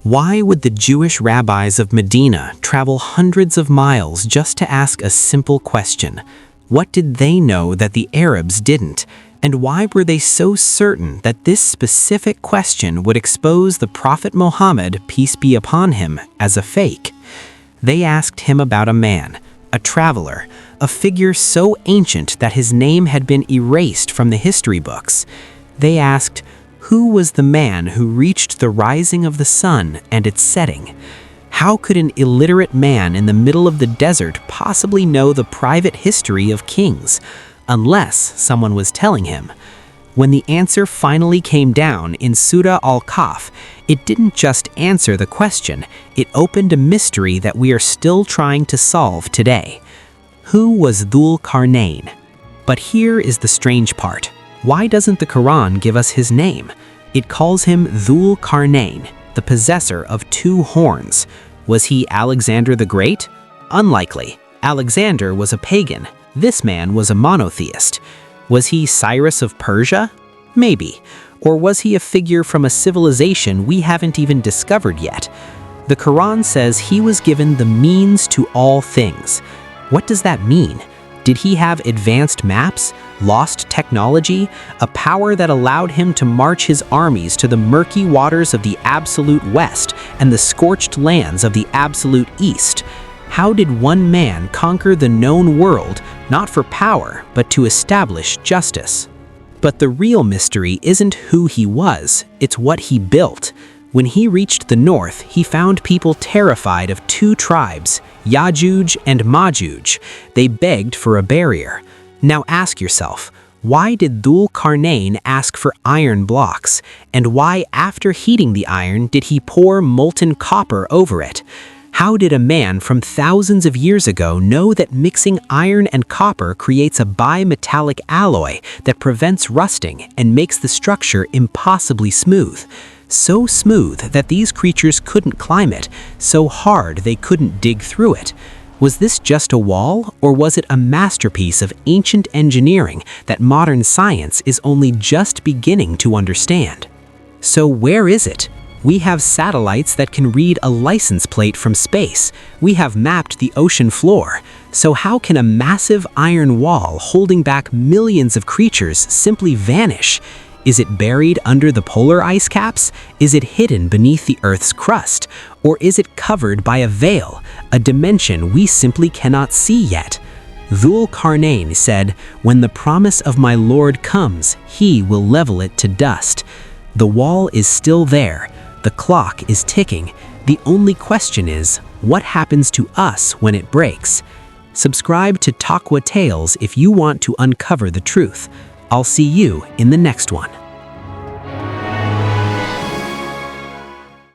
Why would the Jewish rabbis of Medina travel hundreds of miles just to ask a simple question? What did they know that the Arabs didn't? And why were they so certain that this specific question would expose the Prophet Muhammad, peace be upon him, as a fake? They asked him about a man, a traveler, a figure so ancient that his name had been erased from the history books. They asked, who was the man who reached the rising of the sun and its setting? How could an illiterate man in the middle of the desert possibly know the private history of kings, unless someone was telling him? When the answer finally came down in Surah Al-Kahf, it didn't just answer the question, it opened a mystery that we are still trying to solve today. Who was Dhul-Qarnayn? But here is the strange part. Why doesn't the Quran give us his name? It calls him Dhul-Qarnayn, the possessor of two horns. Was he Alexander the Great? Unlikely. Alexander was a pagan. This man was a monotheist. Was he Cyrus of Persia? Maybe. Or was he a figure from a civilization we haven't even discovered yet? The Quran says he was given the means to all things. What does that mean? Did he have advanced maps, lost technology, a power that allowed him to march his armies to the murky waters of the absolute west and the scorched lands of the absolute east? How did one man conquer the known world, not for power, but to establish justice? But the real mystery isn't who he was, it's what he built. When he reached the north, he found people terrified of two tribes, Yajuj and Majuj. They begged for a barrier. Now ask yourself, why did Dhul-Qarnayn ask for iron blocks? And why, after heating the iron, did he pour molten copper over it? How did a man from thousands of years ago know that mixing iron and copper creates a bimetallic alloy that prevents rusting and makes the structure impossibly smooth? So smooth that these creatures couldn't climb it, so hard they couldn't dig through it. Was this just a wall, or was it a masterpiece of ancient engineering that modern science is only just beginning to understand? So where is it? We have satellites that can read a license plate from space. We have mapped the ocean floor. So how can a massive iron wall holding back millions of creatures simply vanish? Is it buried under the polar ice caps? Is it hidden beneath the Earth's crust? Or is it covered by a veil, a dimension we simply cannot see yet? Dhul-Qarnayn said, "When the promise of my Lord comes, he will level it to dust." The wall is still there. The clock is ticking. The only question is, what happens to us when it breaks? Subscribe to Taqwa Tales if you want to uncover the truth. I'll see you in the next one.